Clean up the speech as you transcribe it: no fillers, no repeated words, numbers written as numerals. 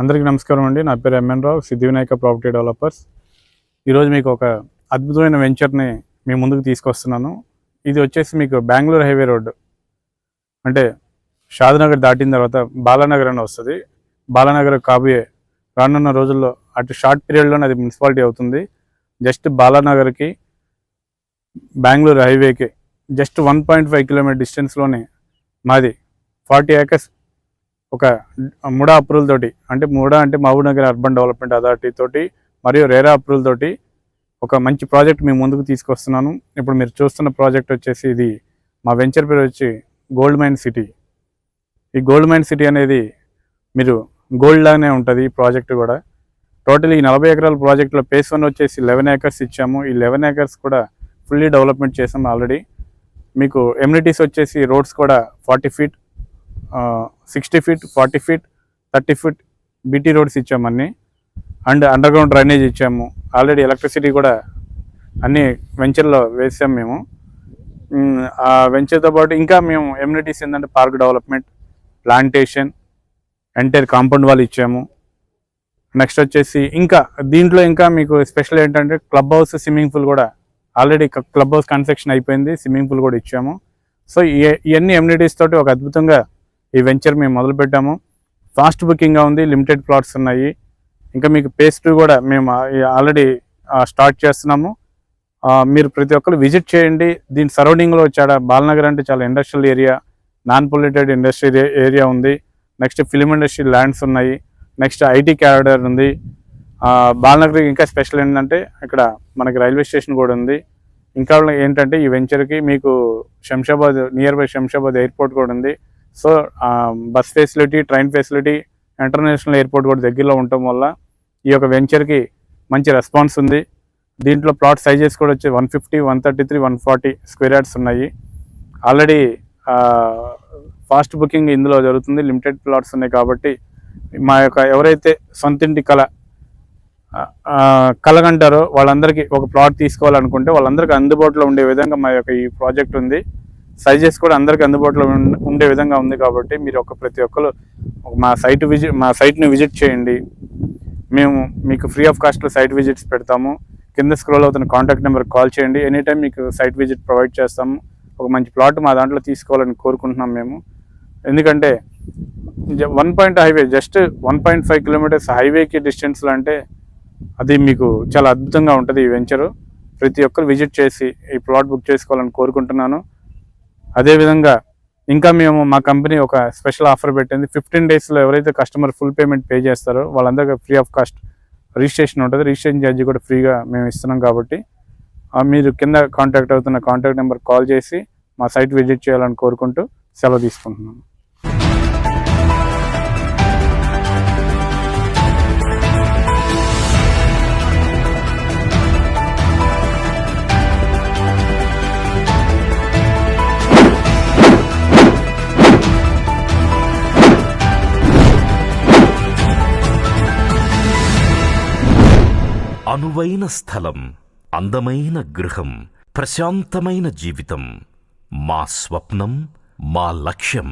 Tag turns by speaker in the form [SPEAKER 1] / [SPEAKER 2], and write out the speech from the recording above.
[SPEAKER 1] అందరికీ నమస్కారం అండి. నా పేరు ఎంఎన్ రావు, సిద్ధి వినాయక ప్రాపర్టీ డెవలపర్స్. ఈరోజు మీకు ఒక అద్భుతమైన వెంచర్ని మీ ముందుకు తీసుకొస్తున్నాను. ఇది వచ్చేసి మీకు బెంగళూరు హైవే రోడ్డు, అంటే షాద్నగర్ దాటిన తర్వాత బాలానగర్ అని వస్తుంది. బాలానగర్ కాబోయే రానున్న రోజుల్లో అటు షార్ట్ పీరియడ్లోనే అది మున్సిపాలిటీ అవుతుంది. జస్ట్ బాలానగర్కి బెంగళూరు హైవేకి జస్ట్ 1.5 కిలోమీటర్ డిస్టెన్స్లోనే మాది 40 acres ఒక ముడా అప్రూవల్ తోటి, అంటే ముడా అంటే మహబూబ్నగర్ అర్బన్ డెవలప్మెంట్ అథారిటీ తోటి మరియు రేరా అప్రూవల్ తోటి ఒక మంచి ప్రాజెక్ట్ మీ ముందుకు తీసుకొస్తున్నాను. ఇప్పుడు మీరు చూస్తున్న ప్రాజెక్ట్ వచ్చేసి ఇది మా వెంచర్ పేరు వచ్చి గోల్డ్ మైన్ సిటీ. ఈ గోల్డ్ మైన్ సిటీ అనేది మీరు గోల్డ్ లాగానే ఉంటుంది ఈ ప్రాజెక్ట్ కూడా. టోటల్ ఈ 40 ఎకరాల ప్రాజెక్టులో phase 1 వచ్చేసి 11 acres ఇచ్చాము. ఈ 11 acres కూడా ఫుల్లీ డెవలప్మెంట్ చేసాము ఆల్రెడీ. మీకు ఎమ్యూనిటీస్ వచ్చేసి రోడ్స్ కూడా 40 feet, 60 feet, 40 feet, 30 feet BT roads ఇచ్చాము అన్నీ. అండ్ అండర్ గ్రౌండ్ డ్రైనేజ్ ఇచ్చాము. ఆల్రెడీ ఎలక్ట్రిసిటీ కూడా అన్ని వెంచర్లో వేసాము మేము. ఆ వెంచర్తో పాటు ఇంకా మేము ఎమ్యూనిటీస్ ఏంటంటే park development, plantation, entire compound wall ఇచ్చాము. నెక్స్ట్ వచ్చేసి ఇంకా దీంట్లో ఇంకా మీకు స్పెషల్ ఏంటంటే క్లబ్ హౌస్, స్విమ్మింగ్ పూల్ కూడా ఆల్రెడీ క్లబ్ హౌస్ కన్స్ట్రక్షన్ అయిపోయింది, స్విమ్మింగ్ పూల్ కూడా ఇచ్చాము. సో ఇవన్నీ ఎమ్యూనిటీస్ తోటి ఒక అద్భుతంగా ఈ వెంచర్ మేము మొదలుపెట్టాము. ఫాస్ట్ బుకింగ్గా ఉంది, లిమిటెడ్ ప్లాట్స్ ఉన్నాయి. ఇంకా మీకు phase 2 కూడా మేము ఆల్రెడీ స్టార్ట్ చేస్తున్నాము. మీరు ప్రతి ఒక్కరు విజిట్ చేయండి. దీని సరౌండింగ్లో వచ్చాడ బాలనగర్ అంటే చాలా industrial area, non polluted industrial area ఉంది. నెక్స్ట్ ఫిలిం ఇండస్ట్రీ ల్యాండ్స్ ఉన్నాయి. నెక్స్ట్ ఐటీ క్యారిడర్ ఉంది. బాలనగర్ ఇంకా స్పెషల్ ఏంటంటే ఇక్కడ మనకి రైల్వే స్టేషన్ కూడా ఉంది. ఇంకా ఏంటంటే ఈ వెంచర్కి మీకు Shamshabad, near by Shamshabad airport కూడా ఉంది. So bus facility, train facility, international airport కూడా దగ్గరలో ఉండటం వల్ల ఈ యొక్క వెంచర్కి మంచి రెస్పాన్స్ ఉంది. దీంట్లో ప్లాట్ సైజెస్ కూడా వచ్చి 150, 133, 140 స్క్వేర్ యార్డ్స్ ఉన్నాయి. ఆల్రెడీ ఫాస్ట్ బుకింగ్ ఇందులో జరుగుతుంది. లిమిటెడ్ ప్లాట్స్ ఉన్నాయి కాబట్టి మా యొక్క ఎవరైతే సొంతింటి కలగంటారో వాళ్ళందరికీ ఒక ప్లాట్ తీసుకోవాలనుకుంటే వాళ్ళందరికీ అందుబాటులో ఉండే విధంగా మా యొక్క ఈ ప్రాజెక్ట్ ఉంది. సైజెస్ కూడా అందరికీ అందుబాటులో ఉండే విధంగా ఉంది కాబట్టి మీరు ప్రతి ఒక్కరు మా సైట్ని విజిట్ చేయండి. మేము మీకు ఫ్రీ ఆఫ్ కాస్ట్లో సైట్ విజిట్స్ పెడతాము. కింద స్క్రోల్ అవుతున్న కాంటాక్ట్ నెంబర్కి కాల్ చేయండి. ఎనీ టైం మీకు సైట్ విజిట్ ప్రొవైడ్ చేస్తాము. ఒక మంచి ప్లాట్ మా దాంట్లో తీసుకోవాలని కోరుకుంటున్నాం మేము. ఎందుకంటే 1 హైవే జస్ట్ 1.5 kilometers హైవేకి డిస్టెన్స్లో అంటే అది మీకు చాలా అద్భుతంగా ఉంటుంది ఈ వెంచరు. ప్రతి ఒక్కరు విజిట్ చేసి ఈ ప్లాట్ బుక్ చేసుకోవాలని కోరుకుంటున్నాను. అదేవిధంగా ఇంకా మేము మా కంపెనీ ఒక స్పెషల్ ఆఫర్ పెట్టింది. 15 daysలో ఎవరైతే కస్టమర్ ఫుల్ పేమెంట్ పే చేస్తారో వాళ్ళందరికీ ఫ్రీ ఆఫ్ కాస్ట్ రిజిస్ట్రేషన్ ఉంటుంది. రిజిస్ట్రేషన్ ఛార్జీ కూడా ఫ్రీగా మేము ఇస్తున్నాం కాబట్టి మీరు కింద కాంటాక్ట్ అవుతున్న కాంటాక్ట్ నెంబర్ కాల్ చేసి మా సైట్ విజిట్ చేయాలని కోరుకుంటూ సెలవు తీసుకుంటున్నాను.
[SPEAKER 2] అనువైన స్థలం, అందమైన గృహం, ప్రశాంతమైన జీవితం మా స్వప్నం, మా లక్ష్యం.